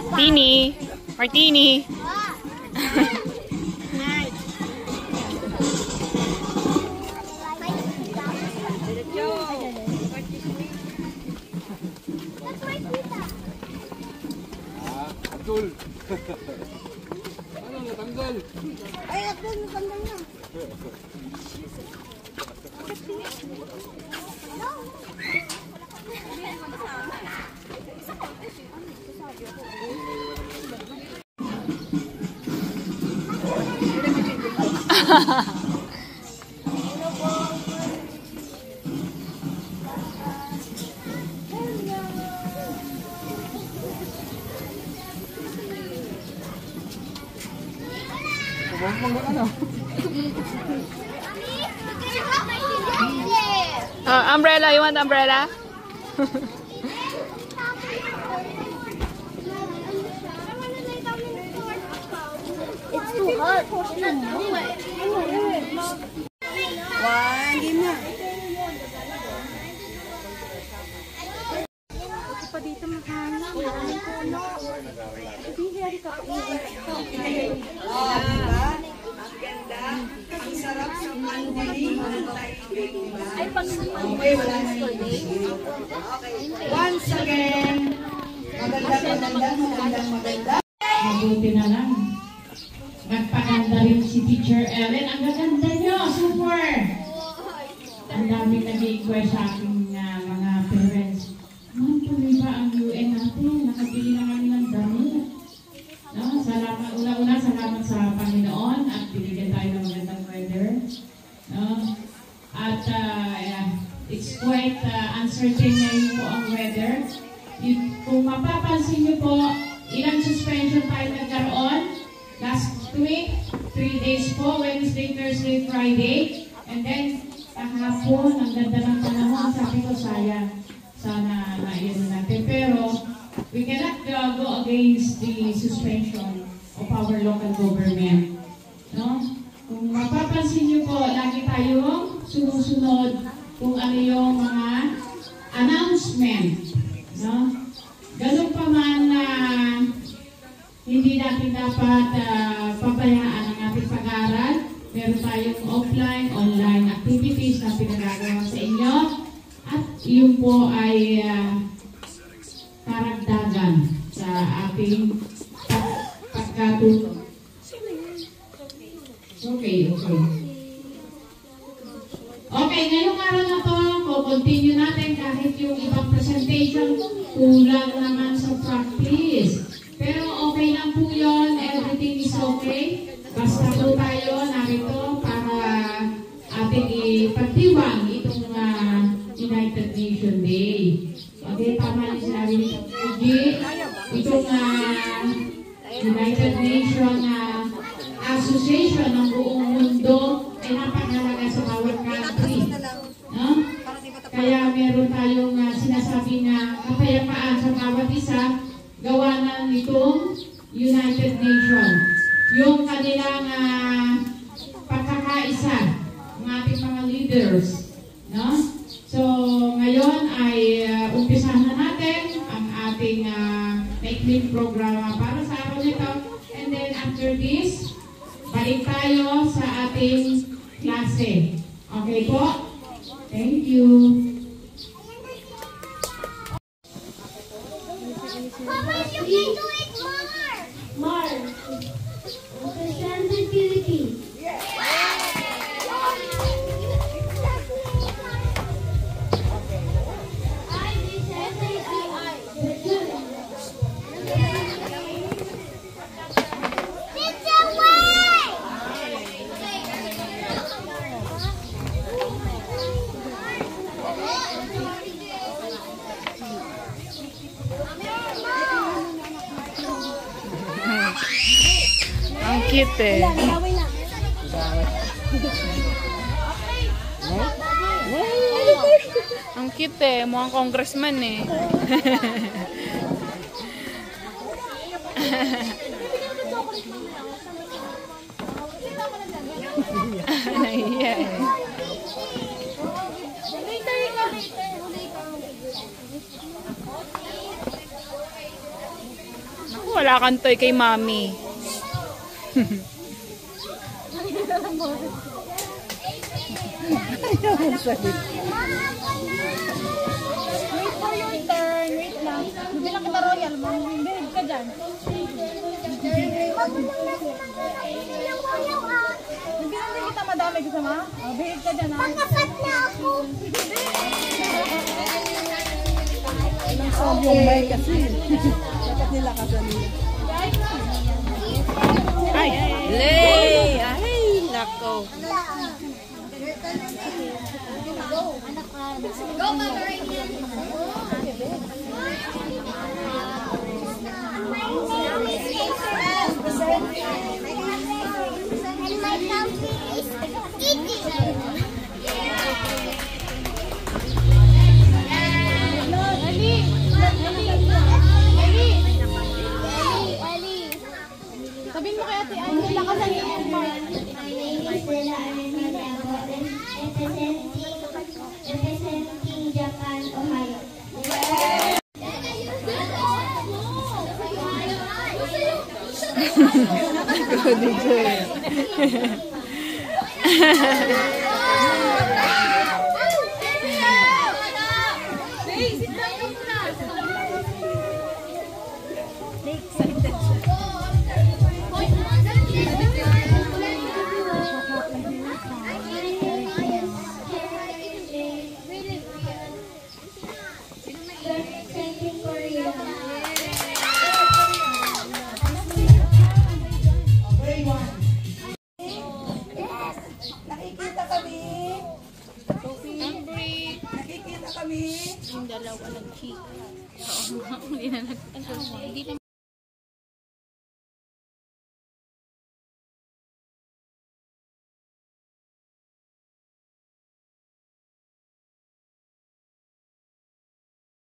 Martini. Martini. Abdul. Ano natanggal? Ay, Abdul, natanggal na. Umbrella, you want umbrella? It's too hot. One, game na. Pa dito makana. Hindi heri ka pa. Ang ganda. Ang sarap sa mandiling. Ay, pag-ibig. Once again. Maganda. Mabuti na lang. Nagpaganda rin si Teacher Ellen. Ang gaganda nyo, super! Ang daming nag-request sa aking mga parents. Ma'am, tuloy ba ang UN natin? Nakabili na kami ng damit. No? Salamat, una-una, salamat sa Panginoon at binigyan tayo ng magandang weather. No? At it's quite uncertain ngayon po ang weather. Kung mapapansin niyo po, ilang suspension tayo nagkaroon? Last week, 3 days po, Wednesday, Thursday, Friday. And then, kahapon, ang ganda ng panahon, sabi ko, sayang. Sana na-iyan natin. Pero, we cannot go against the suspension of our local government. No? Kung mapapansin niyo po, lagi tayong sumusunod kung ano yung mga announcement. No? Ganun pa man na hindi natin dapat pabayaan ang ating pag-aaral. Meron tayong offline, online activities na pinagagawa sa inyo. At yun po ay karagdagan sa ating pagkatulong. Okay. Okay, ngayong araw na to, continue natin kahit yung ibang presentation, kulang naman sa practice. Pero okay lang po yun, everything is okay. Basta po tayo narito para ating ipagdiwang itong United Nations Day. Okay, tama yung sinabi ni G. Itong United Nations Association ng buong mundo ay napakahalaga sa bawat country. No? Kaya meron tayong sinasabi na kapayapaan sa bawat isa, gawa ng itong United Nations. Yung kanilang pagkakaisa, ng ating mga leaders. No? So, ngayon ay umpisahan na natin ang ating maikling programa para sa araw nito. And then after this, balik tayo sa ating klase. Okay po? Thank you. Mama, you can do it more! More. The sensitivity. Ang cute eh. Ang cute eh. Mukhang congressman eh. Yeah. Naku, wala kang toy kay mami. Wait for your turn. Wait lang. Bilang kita royal, mamimihid ka dyan. Bilang din kita madami gusto mo? Oh, bihid ka dyan ha. Makapat na ako. Yung bay kasi. Dapat nila kasalila. Ay, ay, ay. Lay! Ay, nako. Go, Pomeranian. And my country is eating. Sabihin mo kaya Ate Angie, lakasan niyo yung part. My name is Stella Arena representing Japan, Ohio. Representing Korea. Nakikita kami. Nakikita kami. Yung dalawa nag-cheat. Oo, hindi na nag-ano. Hindi na